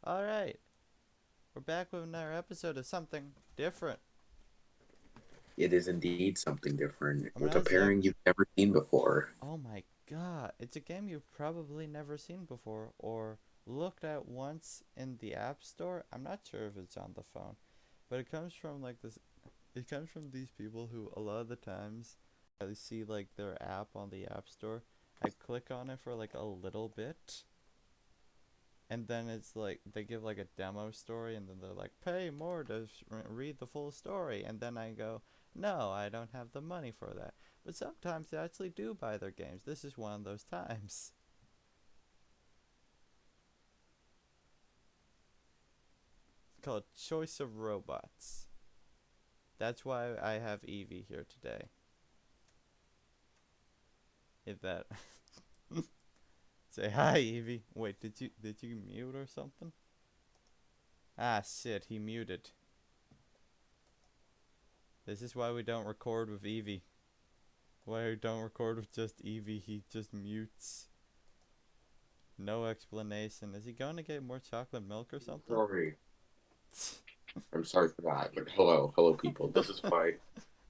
Alright, we're back with another episode of something different. It is indeed something different I'm with not a exact. pairing you've never seen before. Oh my god, it's a game you've probably never seen before or looked at once in the App Store. I'm not sure if it's on the phone, but it comes from like this. It comes from these people who a lot of the times I see like their app on the App Store. I click on it for like a little bit, and then it's like they give like a demo story, and then they're like pay more to read the full story, and then I go, no, I don't have the money for that. But sometimes they actually do buy their games. This is one of those times. It's called Choice of Robots. That's why I have Evie here today. If that say hi, Evie. Wait, did you mute or something? Ah shit, he muted. This is why we don't record with Evie. Why we don't record with just Evie, he just mutes. No explanation. Is he going to get more chocolate milk or something? Sorry. I'm sorry for that, but hello people. This is why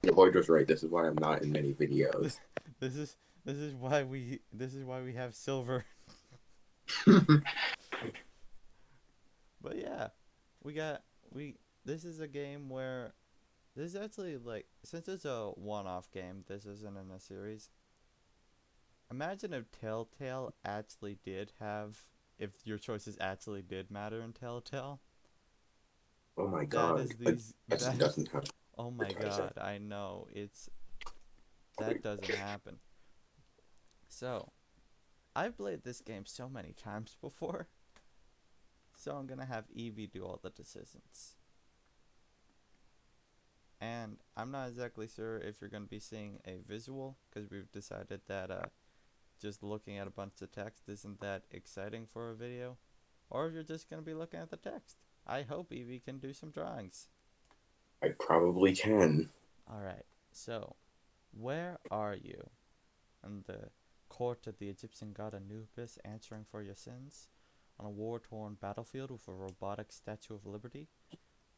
your boy was right. This is why I'm not in many videos. this is this is why we have silver. But yeah, we got we this is a game where this is actually like since it's a one-off game, this isn't in a series. Imagine if Telltale actually did have if your choices actually did matter in Telltale. Oh my That god. is these That just that doesn't have oh my advertising. god, I know. It's that doesn't happen. So, I've played this game so many times before, so I'm gonna have Evie do all the decisions. And I'm not exactly sure if you're gonna be seeing a visual, because we've decided that just looking at a bunch of text isn't that exciting for a video, or if you're just gonna be looking at the text. I hope Evie can do some drawings. I probably can. Alright, so, where are you? In the court of the Egyptian god Anubis answering for your sins? On a war-torn battlefield with a robotic Statue of Liberty?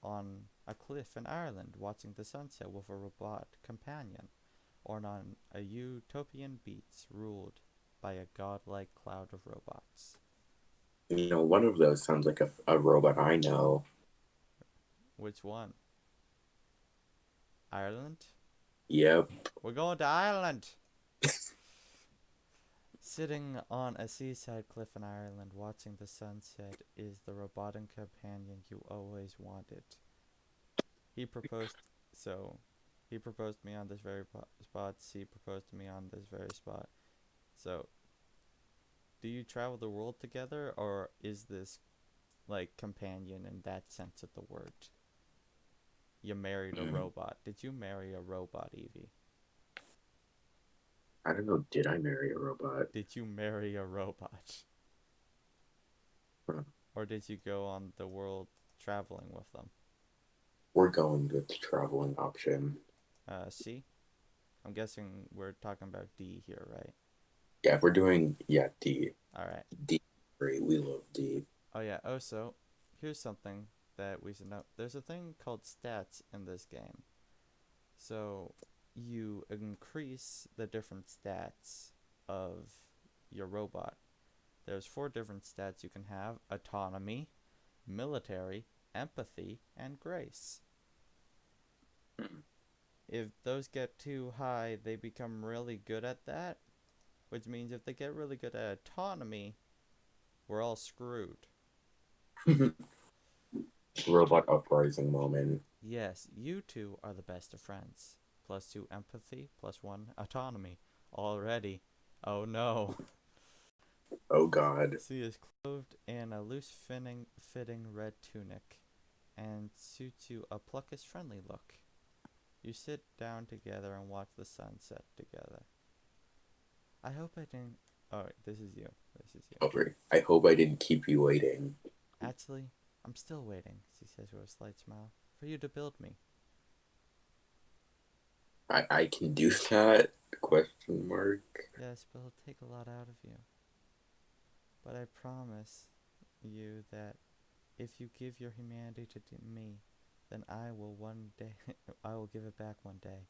On a cliff in Ireland watching the sunset with a robot companion? Or on a utopian beach ruled by a godlike cloud of robots? One of those sounds like a robot I know. Which one? Ireland? Yep. We're going to Ireland! Sitting on a seaside cliff in Ireland watching the sunset is the robotic companion you always wanted. He proposed, so he proposed me on this very spot. She proposed to me on this very spot. So, do you travel the world together, or is this like companion in that sense of the word? You married a Mm. robot. Did you marry a robot, Evie? I don't know. Did I marry a robot? Did you marry a robot? Huh. Or did you go on the world traveling with them? We're going with the traveling option. C? I'm guessing we're talking about D here, right? Yeah, if we're doing D. Alright. D. Great. We love D. Oh yeah, also, here's something that we should know. There's a thing called stats in this game. So you increase the different stats of your robot. There's four different stats you can have: autonomy, military, empathy, and grace. If those get too high, they become really good at that, which means if they get really good at autonomy, we're all screwed. Robot uprising moment. Yes, you two are the best of friends. Plus 2 empathy, plus 1 autonomy. Already. Oh no. Oh God. She is clothed in a fitting red tunic and suits you a pluckish friendly look. You sit down together and watch the sunset together. I hope I didn't. Alright, this is you. This is you. Over. I hope I didn't keep you waiting. Actually, I'm still waiting, she says with a slight smile, for you to build me. I can do that? Question mark. Yes, but it'll take a lot out of you. But I promise you that If you give your humanity to me, then I will one day, I will give it back one day.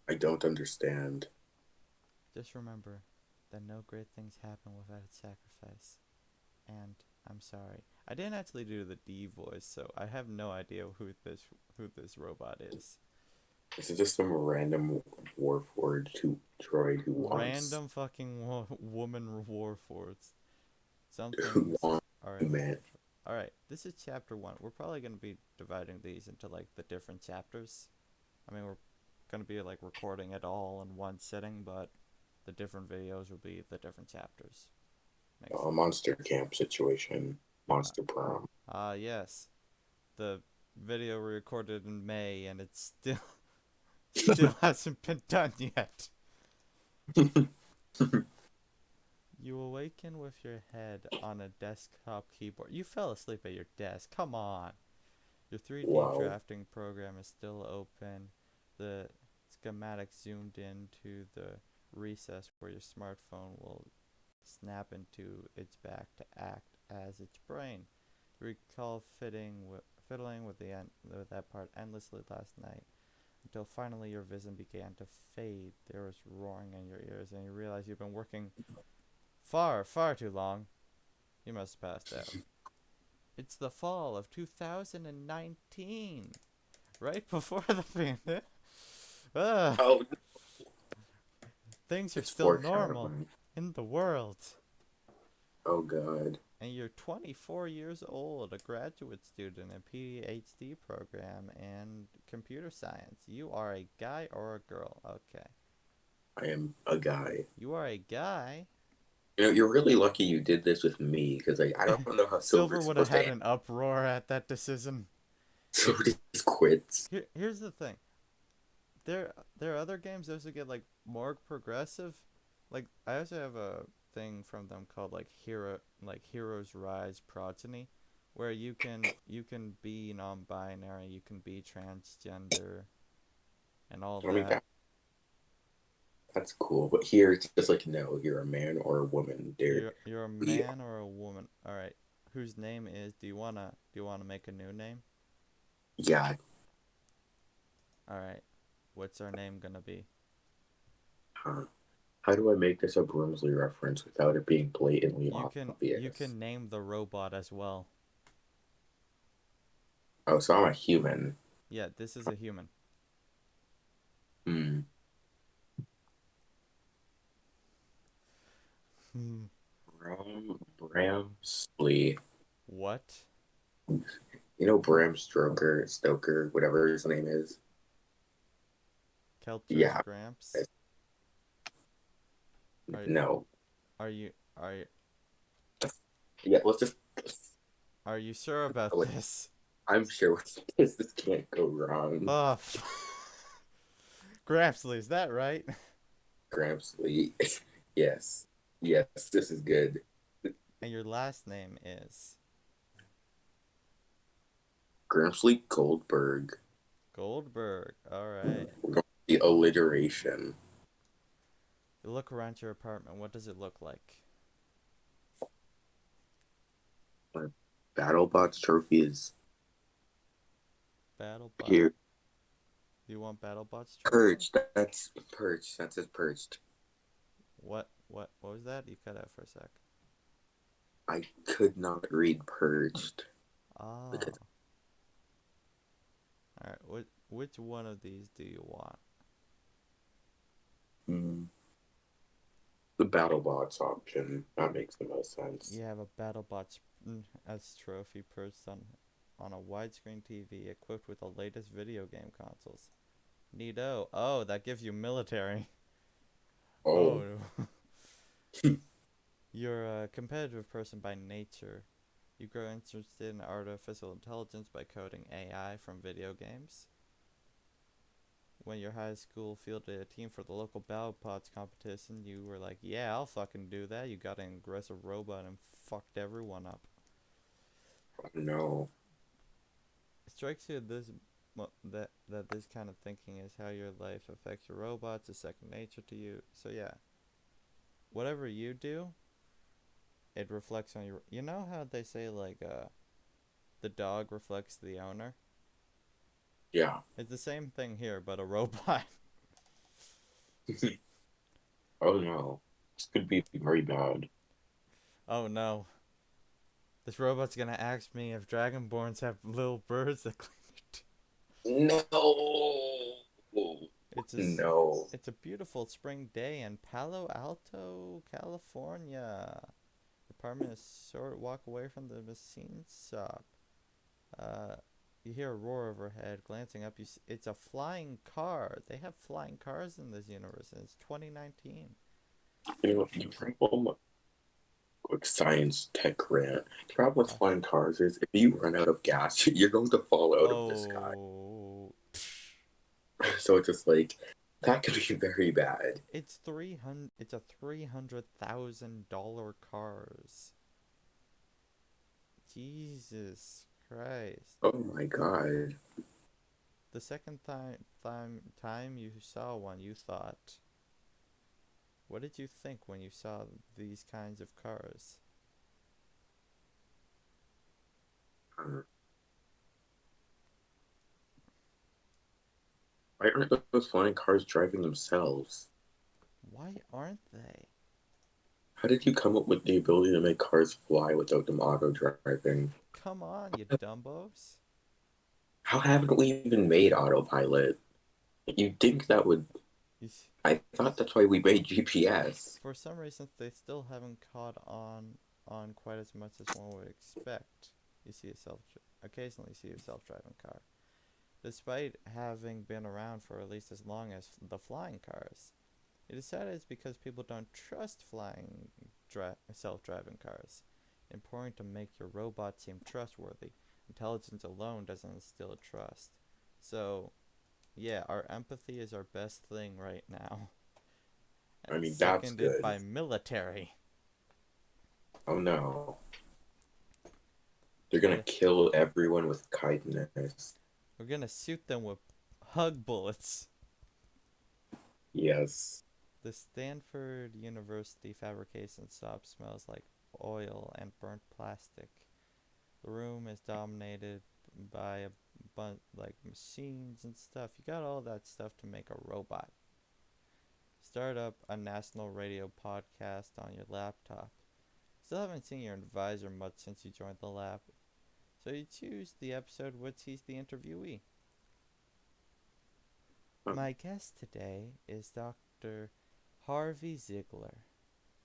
I don't understand. Just remember that no great things happen without its sacrifice. And I'm sorry. I didn't actually do the D voice, so I have no idea who this robot is. This is just some random Warforged droid Random fucking woman war force. Some who things wants are man. impossible. Alright, this is chapter 1. We're probably going to be dividing these into like the different chapters. I mean, we're going to be like recording it all in one sitting, but the different videos will be the different chapters. Makes sense. Monster camp situation, monster prom. Yes. The video we recorded in May and it's still hasn't been done yet. You awaken with your head on a desktop keyboard. You fell asleep at your desk. Come on. Your 3D Wow. drafting program is still open. The schematic zoomed into the recess where your smartphone will snap into its back to act as its brain. You recall fiddling with that part endlessly last night until finally your vision began to fade. There was roaring in your ears, and you realize you've been working far too long. You must have passed out. It's the fall of 2019, right before the pandemic. Oh, Things are it's still normal foreshadowing. in the world. Oh God. And you're 24 years old, a graduate student in a Ph.D. program in computer science. You are a guy or a girl? Okay. I am a guy. You are a guy. You're really lucky you did this with me because I don't know how Silver Silver's would have supposed to had answer. an uproar at that decision. Silver just quits. Here's the thing. There are other games that also get like more progressive. Like I also have a thing from them called like Heroes Rise Progeny, where you can be non-binary, you can be transgender, and all I mean, that. that's cool. But here it's just like, no, you're a man or a woman. There, You're a we, man or a woman. All right. Whose name is? Do you wanna make a new name? yeah. All right. What's our name gonna be? Huh. How do I make this a Brimsley reference without it being blatantly You obvious? can name the robot as well. Oh, so I'm a human. Yeah, this is a human. Hmm. Hmm. Bramsley. What? Bram Stoker, whatever his name is. Keltros Yeah. Gramps? Are No. are you are you, Yeah, let's just. are you sure about Wait, this? I'm sure this can't go wrong. Oh, Grampsley, is that right? Gramsley. Yes. Yes, this is good. And your last name is Gramsley Goldberg. Goldberg. All right. The alliteration. You look around your apartment. What does it look like? My BattleBots trophy is BattleBot. here. Do you want BattleBots trophy? Purged. That's purged. That says purged. What was that? You cut out for a sec. I could not read purged Oh. because All right. Which one of these do you want? mm, the BattleBots option that makes the most sense. You have a BattleBots as trophy perched on a widescreen TV equipped with the latest video game consoles. Neato. Oh, that gives you military. Oh, Oh. You're a competitive person by nature. You grow interested in artificial intelligence by coding AI from video games. When your high school fielded a team for the local BattleBots competition, you were like, yeah, I'll fucking do that. You got an aggressive robot and fucked everyone up. no. It strikes you that this kind of thinking is how your life affects your robots, is second nature to you. So yeah, whatever you do, it reflects on your. You know how they say like the dog reflects the owner. Yeah. It's the same thing here, but a robot. Oh no. This could be very bad. Oh no, this robot's gonna ask me if dragonborns have little birds that clean their teeth. No. It's a No. it's a beautiful spring day in Palo Alto, California. The apartment is short walk away from the machine shop. Uh, you hear a roar overhead. Glancing up, it's a flying car. They have flying cars in this universe, and it's 2019. You bring home a quick science tech rant. The problem with Uh, flying cars is if you run out of gas, you're going to fall out of the sky. oh, So it's just like that could be very bad. it's 300. It's a $300,000 cars. Jesus Christ. Oh my god. The second time you saw one, you thought, what did you think when you saw these kinds of cars? Uh, Why aren't those flying cars driving themselves? Why aren't they? How did you come up with the ability to make cars fly without them auto driving? Come on, you dumbos. How haven't we even made autopilot? You'd think that would. I thought that's why we made GPS. For some reason, they still haven't caught on quite as much as one would expect. You see a occasionally see a self-driving car, despite having been around for at least as long as the flying cars. It is said it's because people don't trust flying self-driving cars. Important to make your robot seem trustworthy. Intelligence alone doesn't instill trust. So, yeah, our empathy is our best thing right now. I mean, that's Seconded good. by military. Oh no. They're gonna Yeah, kill everyone with kindness. we're gonna shoot them with hug bullets. Yes. The Stanford University fabrication shop smells like oil and burnt plastic. The room is dominated by a bunch like machines and stuff. You got all that stuff to make a robot. Start up a national radio podcast on your laptop. Still haven't seen your advisor much since you joined the lab. So you choose the episode which he's the interviewee. My guest today is Dr. Harvey Ziegler.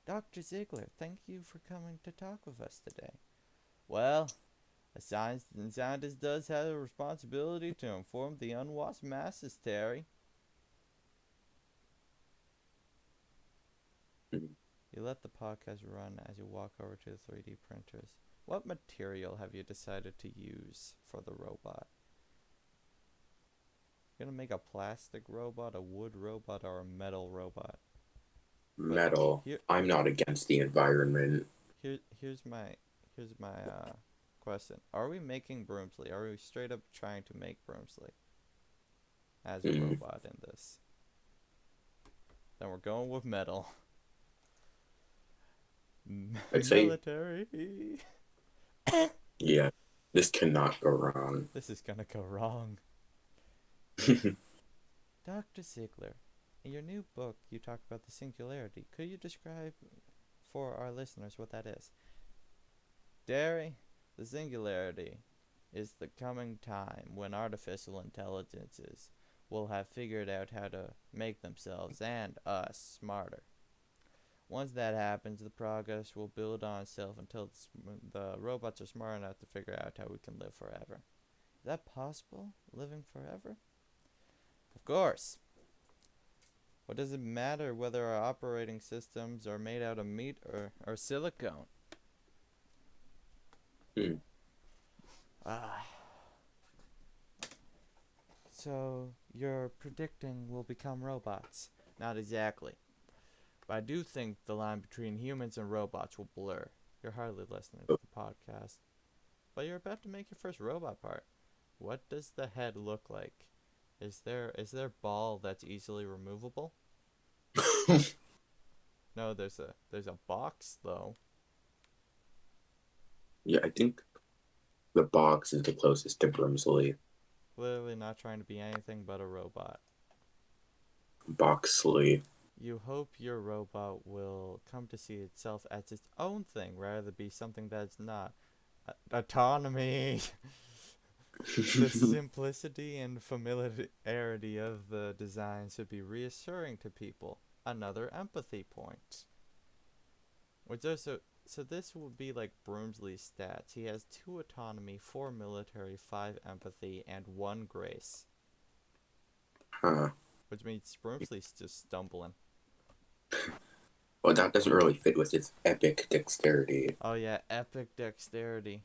Dr. Ziegler, thank you for coming to talk with us today. Well, a scientist does have a responsibility to inform the unwashed masses, Terry. You let the podcast run as you walk over to the 3D printers. What material have you decided to use for the robot? You're gonna make a plastic robot, a wood robot, or a metal robot? But Metal. here, I'm here, not against the environment. here's my question. Are we making Broomsley? Are we straight up trying to make Broomsley as a Mm. robot in this? Then we're going with metal. I'd say, Military. yeah, this cannot go wrong. This is gonna go wrong. Dr. Ziegler, in your new book, you talk about the singularity. Could you describe for our listeners what that is? Derry, the singularity is the coming time when artificial intelligences will have figured out how to make themselves and us smarter. Once that happens, the progress will build on itself until the robots are smart enough to figure out how we can live forever. Is that possible? Living forever? Of course. What does it matter whether our operating systems are made out of meat or silicone? Mm. Ah. So, you're predicting we'll become robots? Not exactly. But I do think the line between humans and robots will blur. You're hardly listening to the podcast. But you're about to make your first robot part. What does the head look like? Is there ball that's easily removable? No, there's a box though. Yeah, I think the box is the closest to Brimsley. Clearly not trying to be anything but a robot. Boxley. You hope your robot will come to see itself as its own thing rather than be something that's not. Autonomy! The simplicity and familiarity of the design should be reassuring to people. Another empathy point. Which also, so this would be like Broomsley's stats. He has 2 autonomy, 4 military, 5 empathy, and 1 grace. Huh. Which means Broomsley's just stumbling. Well, that doesn't really fit with its epic dexterity. Oh yeah, epic dexterity.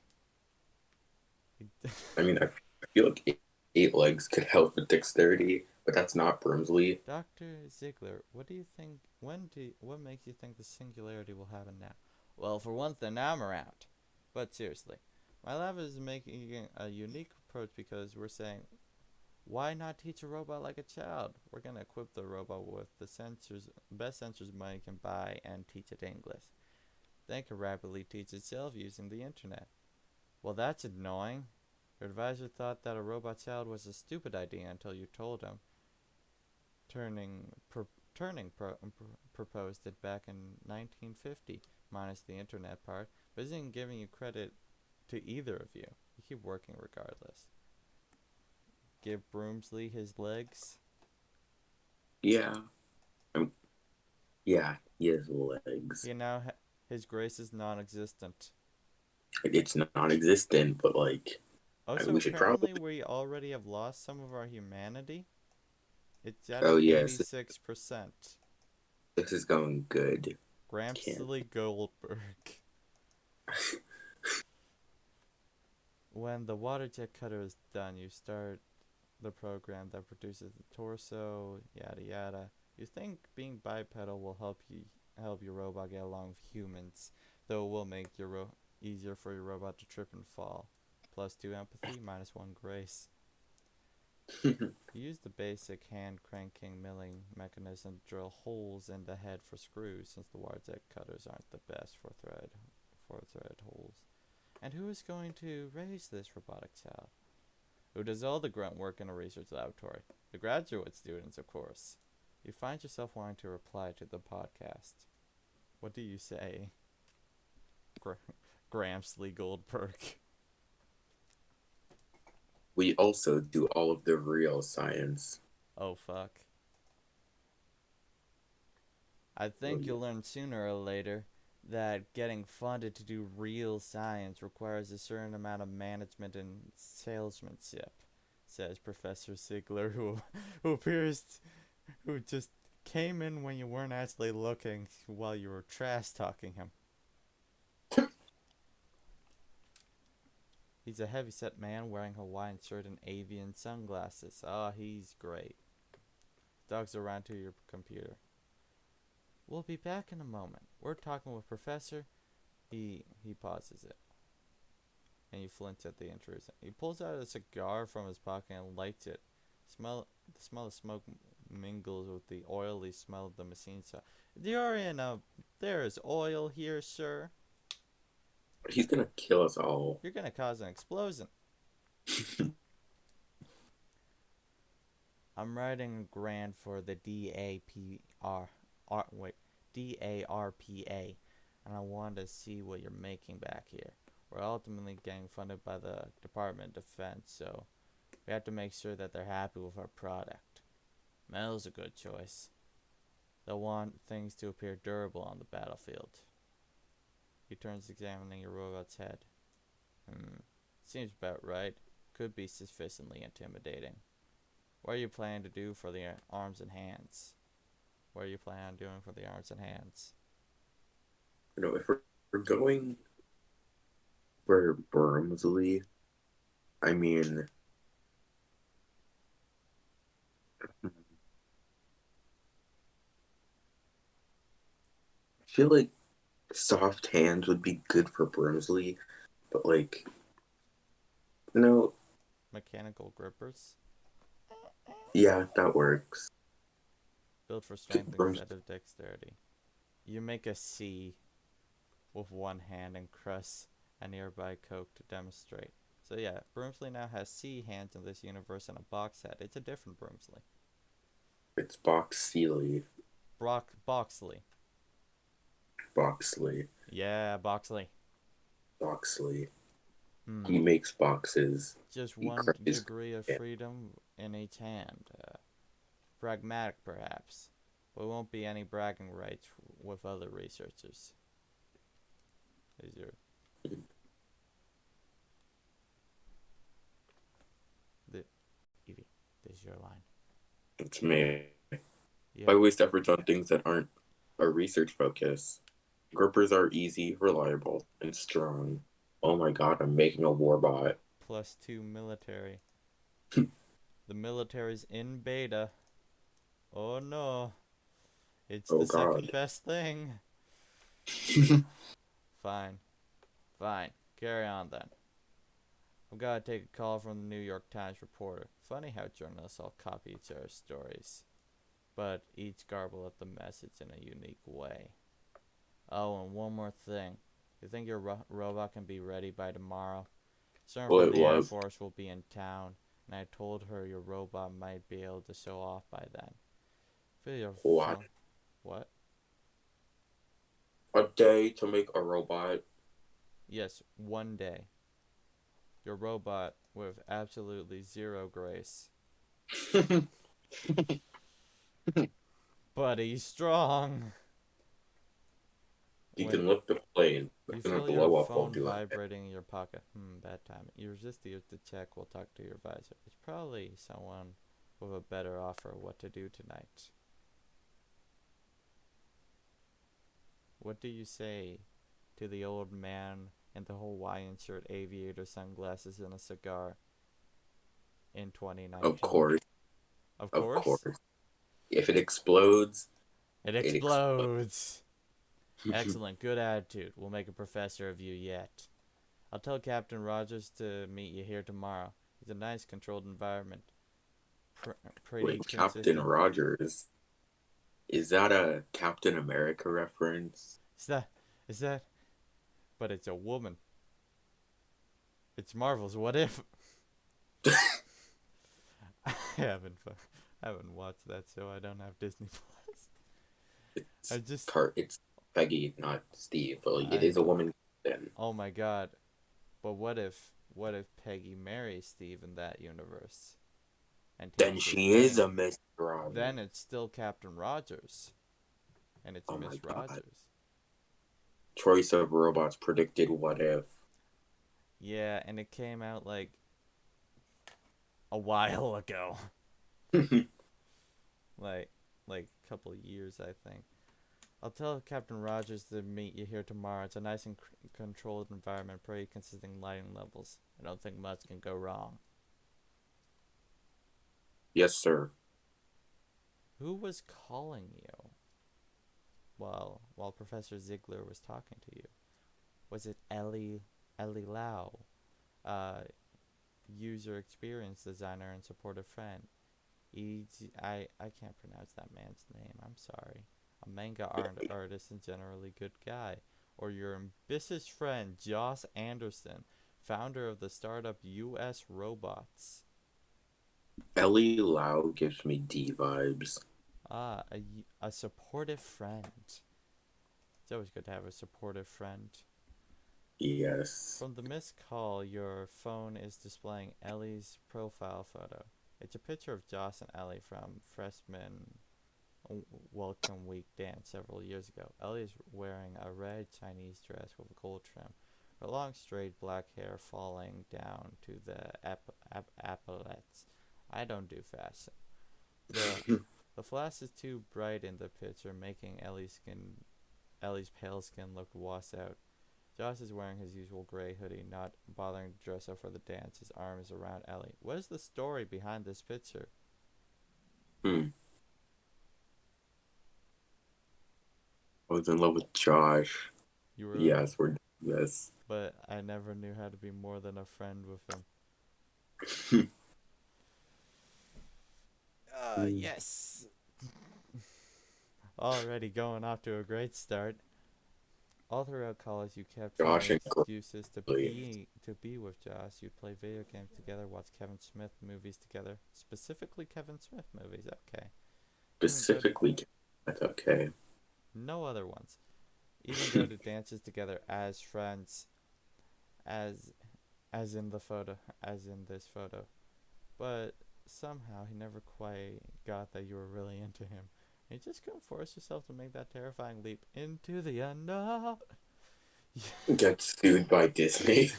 I mean, I feel like eight legs could help with dexterity, but that's not Brimsley. Dr. Ziegler, what do you think, what makes you think the singularity will happen now? Well, for one thing, I'm around. But seriously, my lab is making a unique approach because we're saying, why not teach a robot like a child? We're gonna equip the robot with the best sensors money can buy, and teach it English. Then it can rapidly teach itself using the internet. Well, that's annoying. Your advisor thought that a robot child was a stupid idea until you told him. Turning pro- turning pro- proposed it back in 1950, minus the internet part, but isn't giving you credit to either of you. You keep working regardless. Give Broomsley his legs. Yeah. Um, yeah, he has legs. He now his grace is non-existent. It's non-existent, but like, Also, we should apparently probably. we already have lost some of our humanity. It's at Oh an yes, 86%. this is going good. Can't. Gramsley Goldberg. When the water jet cutter is done, you start the program that produces the torso, yada yada. You think being bipedal will help your robot get along with humans, though it will make easier for your robot to trip and fall. Plus 2 empathy, minus 1 grace. You use the basic hand cranking milling mechanism to drill holes in the head for screws, since the water jet cutters aren't the best for thread holes. And who is going to raise this robotic child? Who does all the grunt work in a research laboratory? The graduate students, of course. You find yourself wanting to reply to the podcast. What do you say, Gramsley Goldberg? We also do all of the real science. Oh fuck. I Oh think yeah. you'll learn sooner or later that getting funded to do real science requires a certain amount of management and salesmanship, says Professor Ziegler, who appears who just came in when you weren't actually looking while you were trash talking him. He's a heavyset man wearing a Hawaiian shirt and avian sunglasses. Ah, he's great. Dogs around to your computer. We'll be back in a moment. We're talking with Professor. He pauses it, and you flinch at the intrusion. He pulls out a cigar from his pocket and lights it. The smell of smoke mingles with the oily smell of the machine shop. There's oil here, sir. He's gonna kill us all. You're gonna cause an explosion. I'm writing a grant for the DARPA, and I want to see what you're making back here. We're ultimately getting funded by the Department of Defense, so we have to make sure that they're happy with our product. Metal's a good choice. They'll want things to appear durable on the battlefield. He turns examining your robot's head. Seems about right. Could be sufficiently intimidating. What are you planning to do for the arms and hands? What are you planning on doing for the arms and hands? If we're going for Brimsley, I mean, I feel like soft hands would be good for Brimsley, but like, no, Mechanical grippers? yeah, that works. Built for strength Brims, instead of dexterity. You make a C with one hand and press a nearby Coke to demonstrate. So yeah, Broomsley now has sea hands in this universe and a box head. It's a different Broomsley. It's Boxley. Boxley. Boxley. Yeah, Boxley. Boxley. Hmm. He makes boxes. Just He one cries. degree of Yeah. freedom in each hand. Pragmatic, perhaps. But won't be any bragging rights with other researchers. Is your the Evie? This is your line. It's me. Yeah. Why waste efforts on things that aren't a research focus? Grippers are easy, reliable, and strong. Oh my god, I'm making a warbot. +2 military. The military's in beta. Oh no. It's Oh the second god. best thing. Fine. Fine. Carry on then. I've got to take a call from the New York Times reporter. Funny how journalists all copy each other's stories, but each garble up the message in a unique way. Oh, and one more thing. You think your robot can be ready by tomorrow? Someone Well, from it the Air was. Force will be in town, and I told her your robot might be able to show off by then. Feel your What? phone. What? A day to make a robot? Yes, one day. Your robot with absolutely zero grace. But he's strong. He When can lift a plane. you But gonna feel your blow up while phone doing it. vibrating in your pocket. Bad timing. You resist the urge to check. We'll talk to your advisor. It's probably someone with a better offer of what to do tonight. What do you say to the old man in the Hawaiian shirt, aviator sunglasses, and a cigar in Of 2019? course. Of Of course. course. If it explodes, It it explodes. explodes. Excellent. Good attitude. We'll make a professor of you yet. I'll tell Captain Rogers to meet you here tomorrow. It's a nice, controlled environment. Pretty Wait, Captain consistent. Rogers. Is that a Captain America reference? Is that? Is that? But it's a woman. It's Marvel's What If. I haven't, I haven't watched that, so I don't have Disney Plus. I It's just, It's Peggy, not Steve. Well, it I. is a woman then. Oh my God. But what if Peggy marries Steve in that universe and Then takes his she is name? a Miss Rogers. Then it's still Captain Rogers, and it's Oh my Miss god. Rogers. Choice of robots predicted what if. Yeah, and it came out like a while ago, like a couple of years, I think. I'll tell Captain Rogers to meet you here tomorrow. It's a nice and controlled environment, pretty consistent lighting levels. I don't think much can go wrong. Yes, sir. Who was calling you while Professor Ziegler was talking to you? Was it Ellie Lau, uh, user experience designer and supportive friend? I can't pronounce that man's name. I'm sorry. A manga artist and generally good guy. Or your ambitious friend Joss Anderson, founder of the startup US Robots. Ellie Lau gives me D vibes. A supportive friend. It's always good to have a supportive friend. Yes. From the missed call, your phone is displaying Ellie's profile photo. It's a picture of Joss and Ellie from freshman welcome week dance several years ago. Ellie is wearing a red Chinese dress with a gold trim. Her long straight black hair falling down to the epaulettes. I don't do fashion. The the flash is too bright in the picture, making Ellie's pale skin look washed out. Josh is wearing his usual gray hoodie, not bothering to dress up for the dance. His arm is around Ellie. What is the story behind this picture? Hmm. I was in love with Josh. You were, Yes, we're yes. but I never knew how to be more than a friend with him. Yes. Already going off to a great start. All throughout college, you kept Josh finding and excuses to Gurley. be with Josh. You'd play video games together, watch Kevin Smith movies together. Specifically, Kevin Smith movies. Okay. Even go to Specifically, okay. no other ones. Even go to dances together as friends, as as in the photo, as in this photo. But somehow he never quite got that you were really into him. You just couldn't force yourself to make that terrifying leap into the unknown. Get sued by Disney.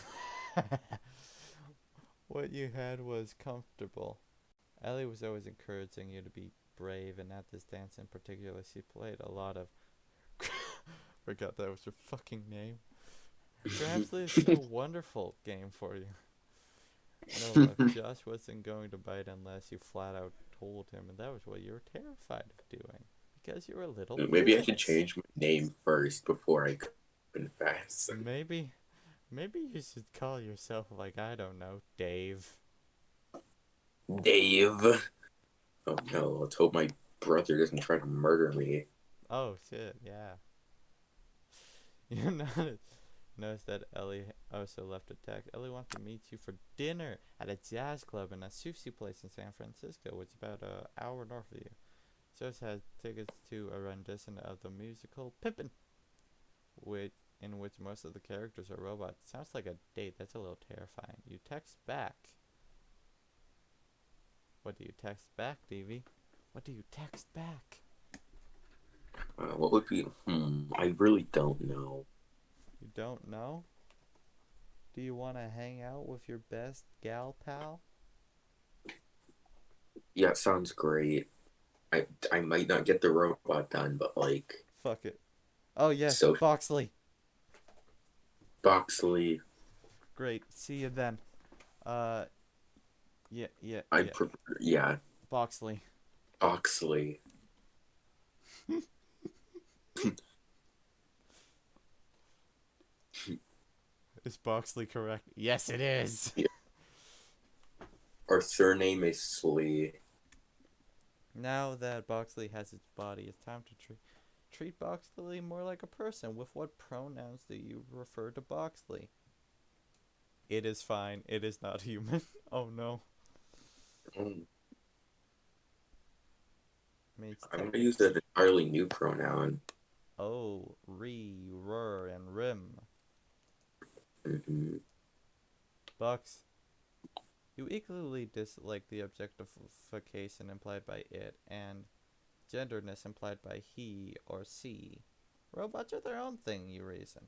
What you had was comfortable. Ellie was always encouraging you to be brave, and at this dance in particular, she played a lot of. Forgot that was your fucking name. Perhaps it's a wonderful game for you. No, Josh wasn't going to bite unless you flat out told him, and that was what you were terrified of doing because you were a little Maybe I should bitch. change my name first before I confess. Maybe, maybe you should call yourself like I don't know, Dave. Dave. Oh no, let's hope my brother doesn't try to murder me. Oh shit, yeah. You notice that Ellie also left a text. Ellie wants to meet you for dinner at a jazz club and a sushi place in San Francisco, which is about an hour north of you. Josh has tickets to a rendition of the musical Pippin, which in which most of the characters are robots. Sounds like a date. That's a little terrifying. You text back. What do you text back, Davey? What do you text back? What would be? I really don't know. You don't know? Do you want to hang out with your best gal pal? Yeah, sounds great. I might not get the robot done, but like Fuck it. Oh yes, so Boxley. Boxley, Great. See you then. Uh, yeah, yeah, I yeah. prefer yeah, Boxley. Boxley. Is Boxley correct? Yes, it is. Yeah. Our surname is Slee. Now that Boxley has its body, it's time to treat Boxley more like a person. With what pronouns do you refer to Boxley? It is fine. It is not human. Oh no. Um, Means I'm gonna use an entirely new pronoun. oh, and rim. Hmm. Box. You equally dislike the objectification implied by it and genderness implied by he or she. Robots are their own thing, you reason.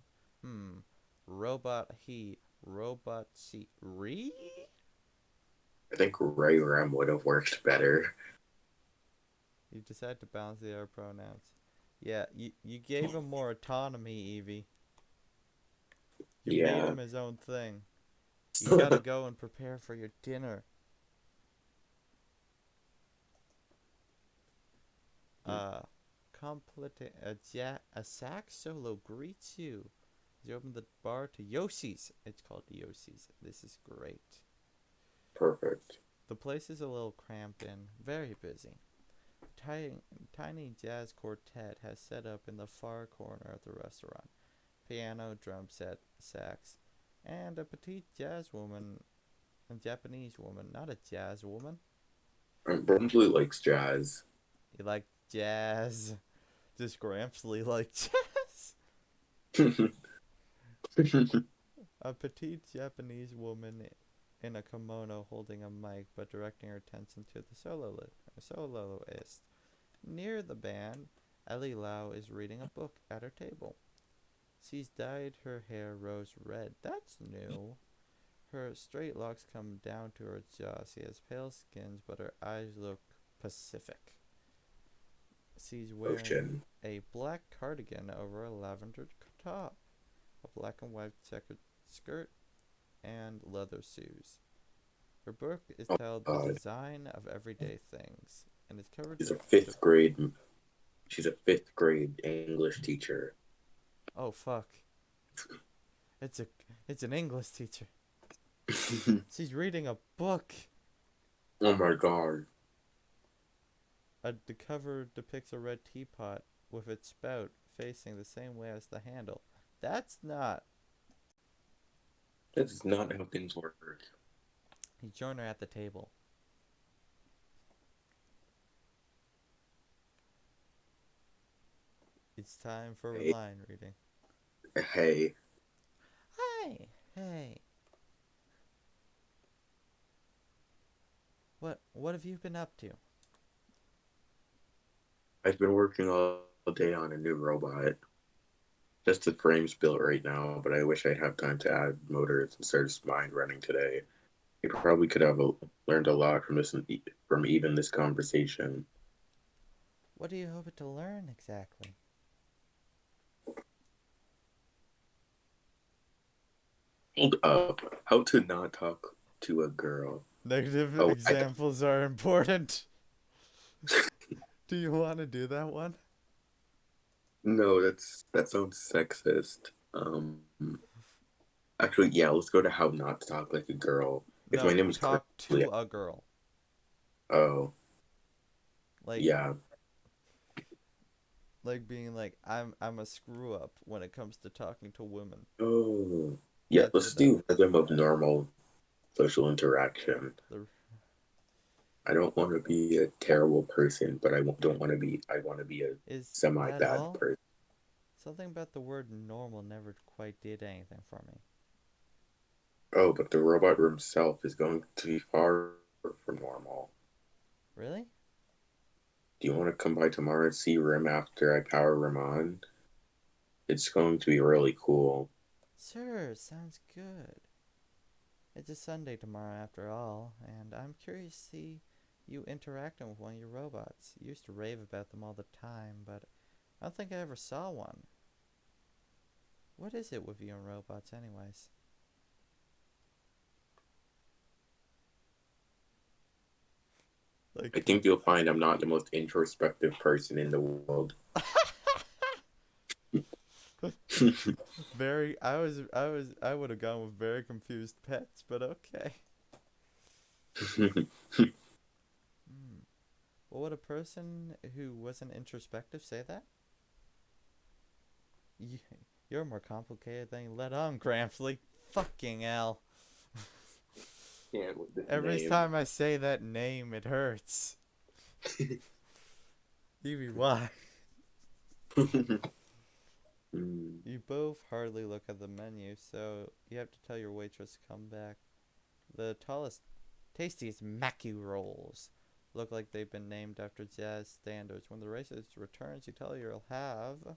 Robot he, robot she. I think Ray Rem would have worked better. You decide to balance the other pronouns. Yeah, you gave him more autonomy, Evie. You made Yeah. him his own thing. You gotta go and prepare for your dinner. Uh, a sax solo greets you. You open the bar to Yoshi's. It's called Yoshi's. This is great. Perfect. The place is a little cramped and very busy. Tiny, tiny jazz quartet has set up in the far corner of the restaurant. Piano, drum set, sax, and a petite jazz woman, a Japanese woman, not a jazz woman. Brumsley likes jazz. You like jazz? Just Grampsley like jazz? A petite Japanese woman in a kimono holding a mic but directing her attention to the soloist. Near the band, Ellie Lau is reading a book at her table. She's dyed her hair rose red. That's new. Her straight locks come down to her jaw. She has pale skin, but her eyes look pacific. She's wearing Ocean. a black cardigan over a lavender top, a black and white checkered skirt, and leather shoes. Her book is Oh titled The God. Design of Everyday Things and is covered She's a to fifth grade. She's a fifth grade English teacher. oh fuck. It's a it's an English teacher. She's reading a book. Oh my God. The cover depicts a red teapot with its spout facing the same way as the handle. That's not. That is not how things work. You join her at the table. It's time for Hey, line reading. hey, Hi. Hey. What have you been up to? I've been working all day on a new robot. Just the frame's built right now, but I wish I'd have time to add motors and start mind running today. I probably could have learned a lot from from even this conversation. What do you hope to learn exactly? Hold up. How to not talk to a girl. Negative Oh, examples are important. Do you want to do that one? no, that sounds sexist. Actually, yeah, let's go to how not to talk like a girl. If my No, name is talk clearly, to a girl. oh, Like yeah. like being like I'm a screw up when it comes to talking to women. Oh, yeah, That's let's what that do rhythm of normal social interaction. the I don't want to be a terrible person, but don't want to be, I want to be a is semi that bad all? person. Something about the word normal never quite did anything for me. Oh, but the robot himself is going to be far from normal. Really? Do you want to come by tomorrow and see Rim after I power Rim on? It's going to be really cool. Sure, sounds good. It's a Sunday tomorrow after all, and I'm curious to see you interacting with one of your robots. You used to rave about them all the time, but I don't think I ever saw one. What is it with you and robots, anyways? I Like, think you'll find I'm not the most introspective person in the world. very. I would have gone with very confused pets, but okay. Hmm. Well, would a person who wasn't introspective say that? You, you're more complicated than you let on, Gramsley. Fucking hell. Yeah, with this Every name. time I say that name, it hurts. EVY. Mm. You both hardly look at the menu, so you have to tell your waitress to come back. The tastiest Mackey rolls look like they've been named after jazz standards. When the racist returns, you tell her you'll have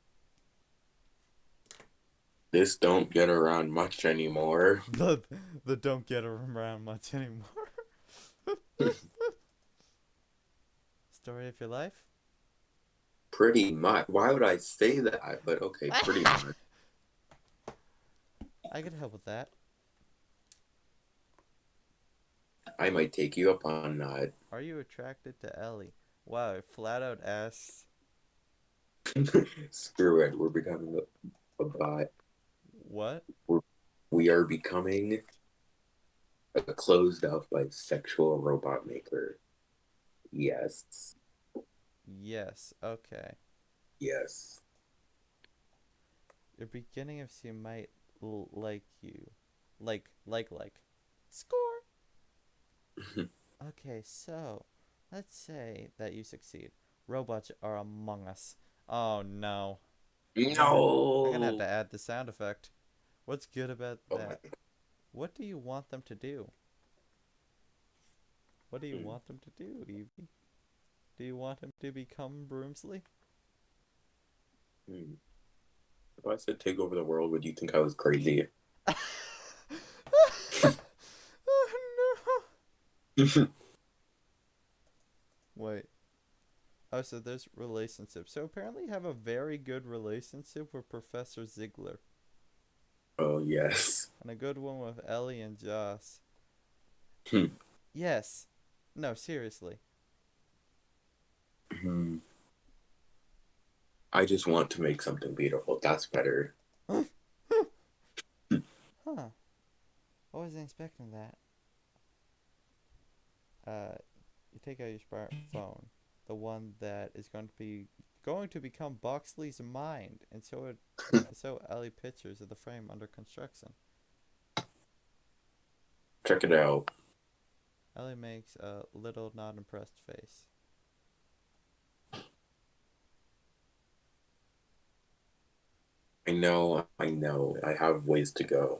This don't get around much anymore. the the don't get around much anymore. Story of your life. Pretty much. Why would I say that? But okay, pretty much. I could help with that. I might take you up on that. Are you attracted to Ellie? Wow, it flat out asks Screw it. We're becoming a bot. what? We're, we are becoming a closed up bisexual robot maker. Yes. Yes, okay. Yes. You're beginning of she might like you. Like. Score! Okay, so let's say that you succeed. Robots are among us. Oh no. I'm gonna have to No. add the sound effect. What's good about Oh my that? What do you want them to do? What do you God. want them to do, Evie? Do you want him to become Broomsley? Hmm. If I said take over the world, would you think I was crazy? Oh no. Wait. Oh, so there's relationships. So apparently you have a very good relationship with Professor Ziegler. Oh yes. And a good one with Ellie and Joss. Hmm. Yes. No, seriously. Hmm. I just want to make something beautiful. That's better. Huh. I wasn't expecting that. You take out your smartphone. The one that is going to be going to become Boxley's mind, and so Ellie pictures of the frame under construction. Check it out. Ellie makes a little not impressed face. I know. I have ways to go.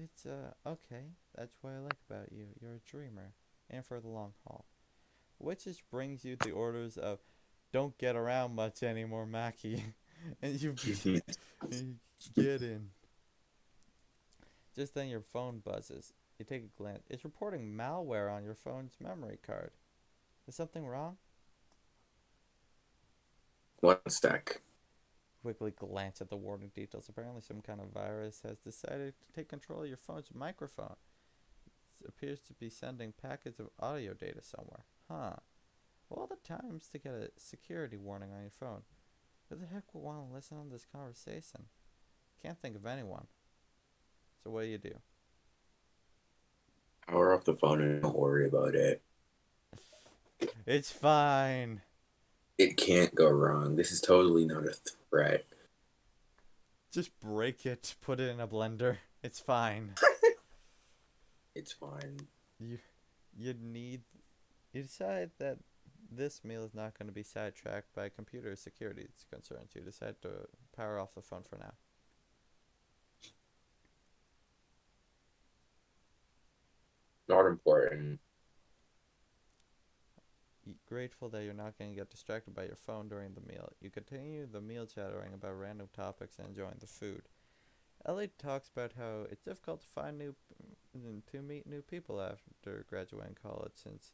It's okay. That's what I like about you. You're a dreamer, and for the long haul. Which just brings you the orders of, don't get around much anymore, Mackie, and you get in. Just then your phone buzzes. You take a glance. It's reporting malware on your phone's memory card. Is something wrong? One sec. Quickly glance at the warning details. Apparently, some kind of virus has decided to take control of your phone's microphone. It appears to be sending packets of audio data somewhere. Huh. Of all the times to get a security warning on your phone, who the heck would want to listen to this conversation? Can't think of anyone. So what do you do? Power off the phone and don't worry about it. It's fine. It can't go wrong. This is totally not a threat. Just break it. Put it in a blender. It's fine. It's fine. You you need you decide that this meal is not going to be sidetracked by computer security concerns. You decide to power off the phone for now. Not important. Grateful that you're not going to get distracted by your phone during the meal. You continue the meal chattering about random topics and enjoying the food. Ellie talks about how it's difficult to meet new people after graduating college, since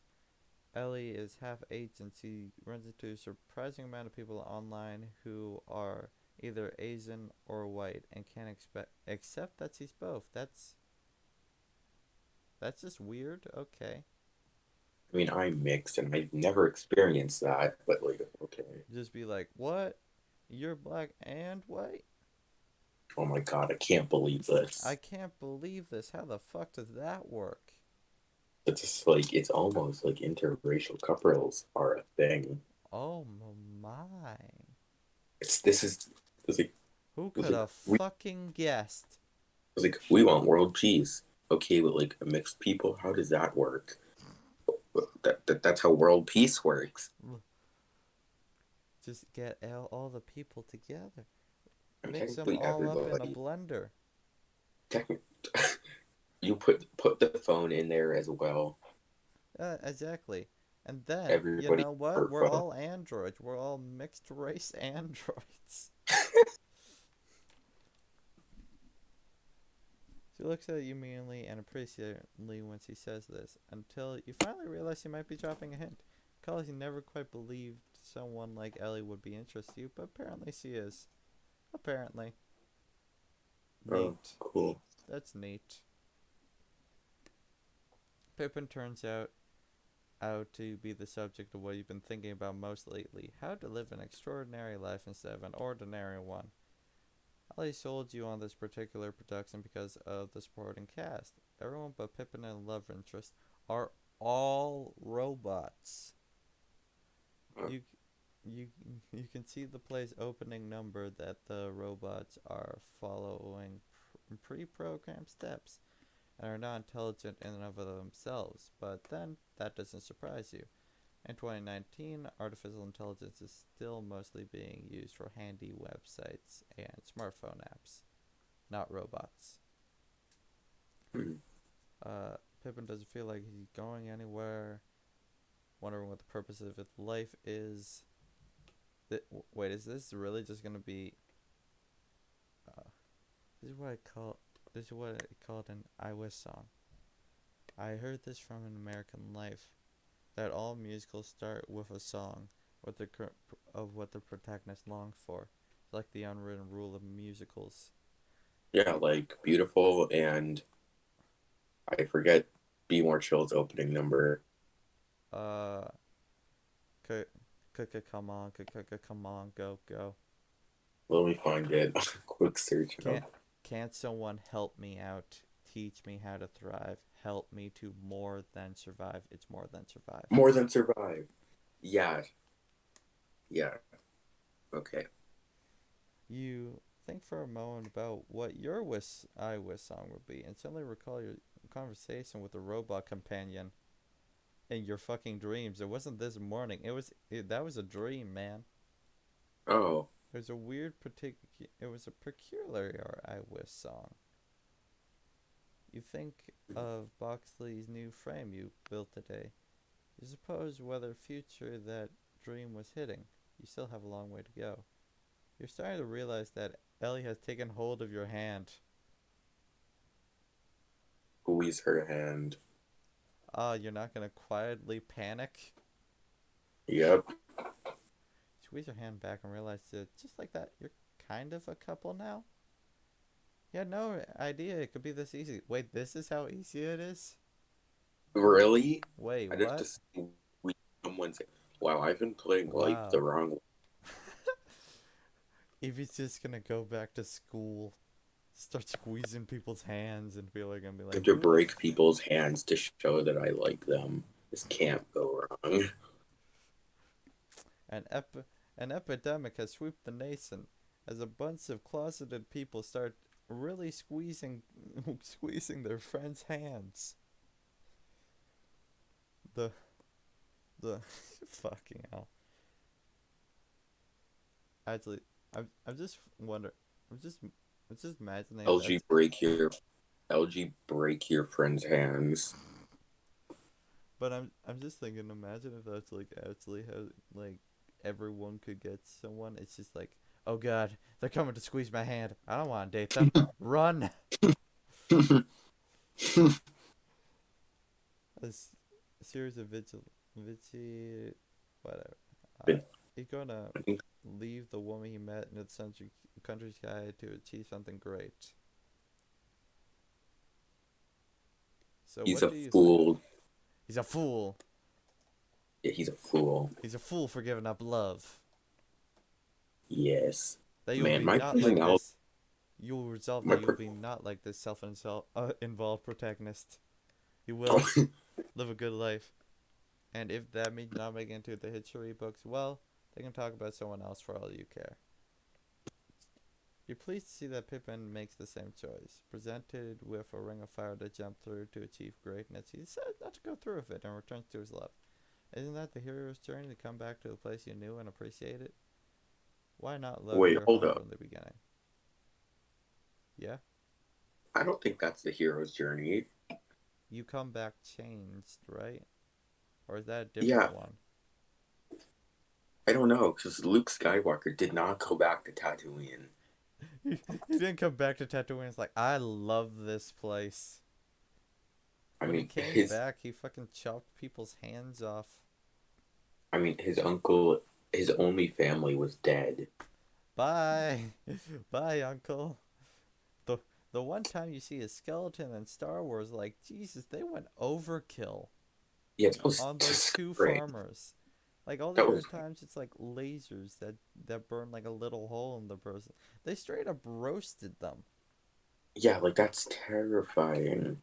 Ellie is half Asian. She runs into a surprising amount of people online who are either Asian or white and can't accept that she's both. That's just weird. Okay. I mean, I'm mixed and I've never experienced that, but like, okay. Just be like, "What? You're black and white? Oh my god, I can't believe I this. can't believe this. How the fuck does that work?" It's just like, it's almost like interracial couples are a thing. Oh my. This is, it's like, Who it's could like, have we, fucking guessed? it's like, we want world peace. Okay, but like mixed people, how does that work? That's how world peace works. Just get all the people together. And Mix them technically, all up in a everybody, blender. technically, you put the phone in there as well. Exactly. And then, you Everybody know what? per We're phone. all androids. We're all mixed race androids. She looks at you meanly and appreciatively when she says this, until you finally realize she might be dropping a hint. College never quite believed someone like Ellie would be interested in you, but apparently she is. Apparently. Oh, Neat. cool. That's neat. Pippin turns out to be the subject of what you've been thinking about most lately: how to live an extraordinary life instead of an ordinary one. Ali sold you on this particular production because of the supporting cast. Everyone but Pippin and love interest are all robots. Uh, You you you can see the play's opening number that the robots are following pre-programmed steps and are not intelligent in and of themselves, but then that doesn't surprise you. In 2019, artificial intelligence is still mostly being used for handy websites and smartphone apps, not robots. hmm. Pippin doesn't feel like he's going anywhere, wondering what the purpose of his life is. Wait, is this really just gonna be? Uh, this is what I call. This is what I called an "I Wish" song. I heard this from an American Life, that all musicals start with a song with of what the protagonist longs for. It's like the unwritten rule of musicals. Yeah, like beautiful and I forget Be More Chill's opening number. Uh, come on, come on, go, go. Let me find it. Quick search. Can't, can't someone help me out? Teach me how to thrive. Help me to more than survive. It's more than survive. More Than Survive. Yeah, yeah. Okay. You think for a moment about what your wish I wish song would be, and suddenly recall your conversation with a robot companion in your fucking dreams. It wasn't this morning. That was a dream, man. Oh, It was a weird particular. It was a peculiar I wish song. You think of Boxley's new frame you built today. You suppose whether future that dream was hitting. You still have a long way to go. You're starting to realize that Ellie has taken hold of your hand. squeeze her hand. You're not gonna quietly panic? Yep. Squeeze your hand back and realize that just like that, you're kind of a couple now? You had no idea it could be this easy. Wait, this is how easy it is? Really? Wait, I just what? assumed someone say, "Wow, I've been playing life the Wow. wrong way." Evie's just gonna go back to school, start squeezing people's hands, and feel like I'm be I have like, to who the break people's hands to show that I like them. This can't go wrong. An ep- an epidemic has swooped the nation as a bunch of closeted people start really squeezing squeezing their friends' hands. The the fucking hell. Actually, I'm just wonder I'm just imagining that. LG break your LG break your friend's hands. But I'm just thinking, imagine if that's like actually how like everyone could get someone. It's just like, oh god, they're coming to squeeze my hand. I don't want to date them. Run. A series of whatever. Uh, he's gonna I think leave the woman he met in the countryside to achieve something great. So he's what a do you think? fool. He's a fool. Yeah, he's a fool. He's a fool for giving up love. Yes. That you will Man, be my not like personality, this. You will resolve my that you will per- be not like this involved protagonist. You will live a good life. And if that means not making it into the history books, well, they can talk about someone else for all you care. You're pleased to see that Pippin makes the same choice. Presented with a ring of fire to jump through to achieve greatness, he decides not to go through with it and returns to his love. Isn't that the hero's journey to come back to the place you knew and appreciate it? Why not love Wait, your hold home up. from the beginning? Yeah? I don't think that's the hero's journey. You come back changed, right? Or is that a different Yeah, one? I don't know, because Luke Skywalker did not go back to Tatooine. He didn't come back to Tatooine. It's like, I love this place. I When he mean, came back, he fucking chopped people's hands off. his uncle, his only family was dead. Bye. Bye, Uncle. The, the one time you see a skeleton in Star Wars, like, Jesus, they went overkill Yeah, that was on those just two great. farmers. Like, all the That other was, times, it's like lasers that burn like a little hole in the person. They straight up roasted them. yeah, like that's terrifying.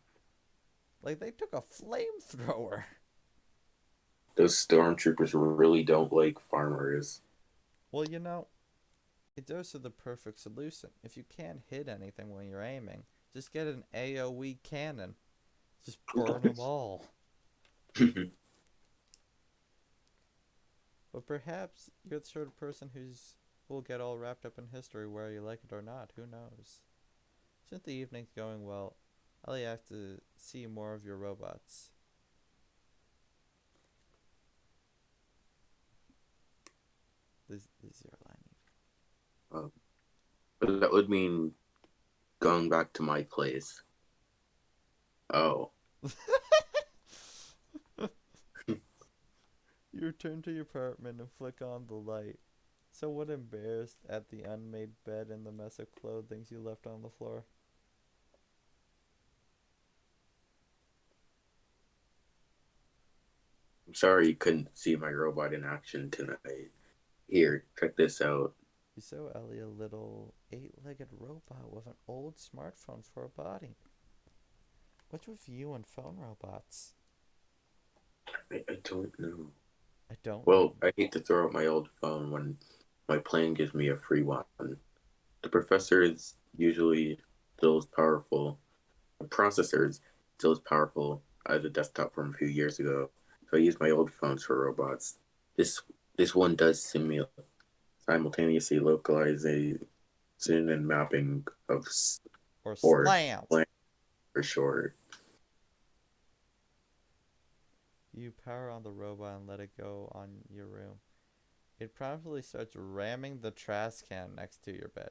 Like, they took a flamethrower. Those stormtroopers really don't like farmers. Well, it's also the perfect solution. If you can't hit anything when you're aiming, just get an AoE cannon. Just burn them all. But perhaps you're the sort of person who'll get all wrapped up in history whether you like it or not. Who knows? Since the evening's going well, I'll have to see more of your robots. This is your Um, but that would mean going back to my place. Oh, line. You return to your apartment and flick on the light. Somewhat embarrassed at the unmade bed and the mess of clothing you left on the floor. I'm sorry you couldn't see my robot in action tonight. Here, check this out. You saw Ellie a little eight-legged robot with an old smartphone for a body. What's with you and phone robots? I don't know. I don't know. Well, I hate to throw out my old phone when my plan gives me a free one. The processor is usually still as powerful. The processor is still as powerful as a desktop from a few years ago. So I use my old phones for robots. This this one does simultaneously localization and mapping of Or or slant. slang for short. You power on the robot and let it go on your room. It promptly starts ramming the trash can next to your bed.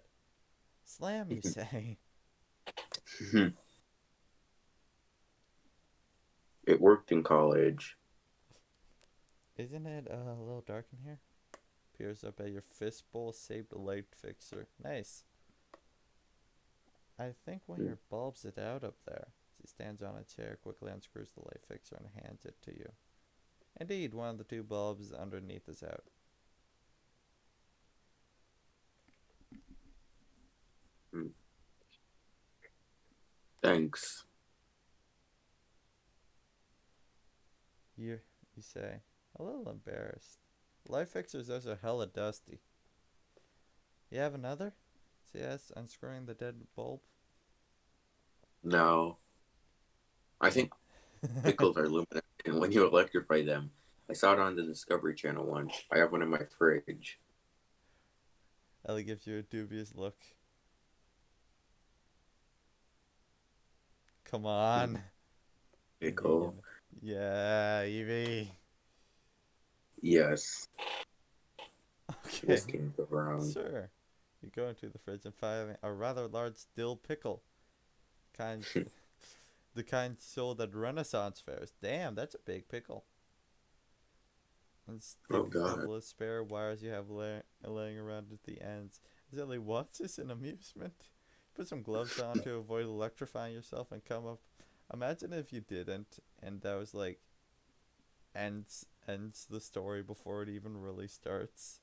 Slam, you say. It worked in college. Isn't it a little dark in here? Peers up at your fistbowl shaped light fixture. Nice. I think one of your bulbs is out up there. She stands on a chair, quickly unscrews the light fixture, and hands it to you. Indeed, one of the two bulbs underneath is out. Thanks. You, you say, a little embarrassed. Light fixtures are hella dusty. You have another? She asks, unscrewing the dead bulb. No, I think pickles are luminescent when you electrify them. I saw it on the Discovery Channel once. I have one in my fridge. Ellie gives you a dubious look. Come on. Evie, Pickle. yeah, Evie. Yes, Okay, this can go wrong. sure. You go into the fridge and find a rather large dill pickle. Kind, the kind sold at Renaissance fairs. Damn, that's a big pickle. And Oh stick a God. couple of spare wires you have laying around at the ends. Zilly, what's this an amusement? Put some gloves on to avoid electrifying yourself and come up. Imagine if you didn't, and that was like ends the story before it even really starts.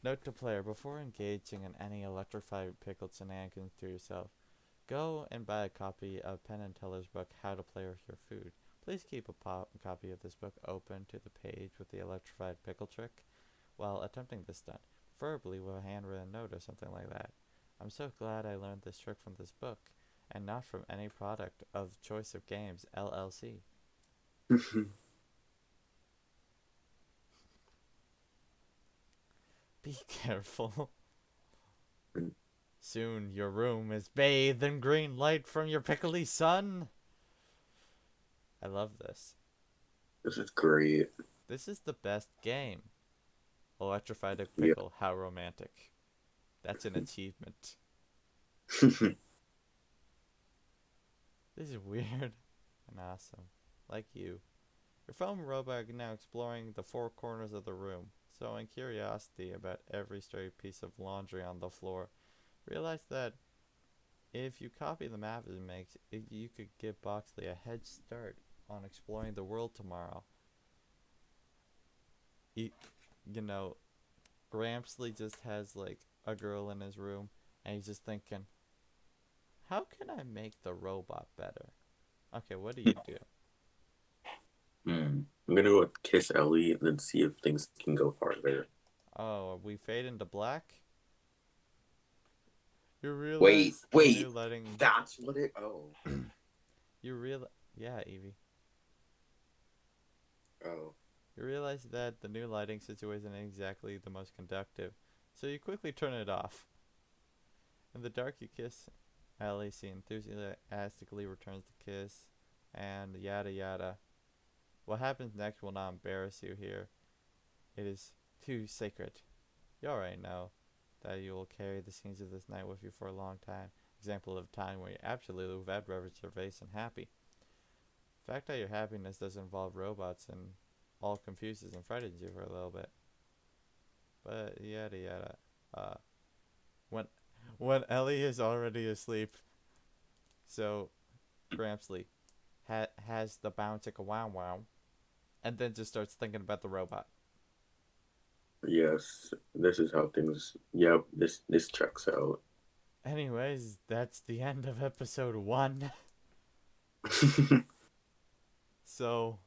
Note to player: before engaging in any electrified pickle shenanigans to yourself, go and buy a copy of Penn and Teller's book, How to Play with Your Food. Please keep a copy of this book open to the page with the electrified pickle trick while attempting this stunt, preferably with a handwritten note or something like that. I'm so glad I learned this trick from this book, and not from any product of Choice of Games, LLC. Be careful. Soon your room is bathed in green light from your pickly sun. I love this. This is great. This is the best game. Electrified Yeah. pickle, how romantic. That's an achievement. This is weird and awesome. Like you. Your foam robot is now exploring the four corners of the room, showing curiosity about every stray piece of laundry on the floor. Realize that if you copy the map it makes, you could give Boxley a head start on exploring the world tomorrow. You, you know, Grampsley just has like a girl in his room, and he's just thinking, how can I make the robot better? Okay, what do you do? I'm gonna go with Kiss Ellie and then see if things can go farther. Oh, we fade into black? You Wait, realize the new wait. lighting. That's what it. Oh, You real. Yeah, Evie. oh. You realize that the new lighting situation ain't exactly the most conductive, so you quickly turn it off. In the dark, you kiss Ellie. She enthusiastically returns the kiss, and yada yada. What happens next will not embarrass you here. It is too sacred. You already know that you will carry the scenes of this night with you for a long time. Example of a time where you're absolutely without reservation happy. The fact that your happiness does involve robots and all confuses and frightens you for a little bit. But yada yada. Uh, when when Ellie is already asleep, so Grampsley has the bounce like a wow wow, and then just starts thinking about the robot. Yes, this is how things. Yep, this checks out. Anyways, that's the end of episode 1. So,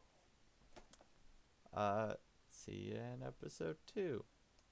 uh, see you in episode 2.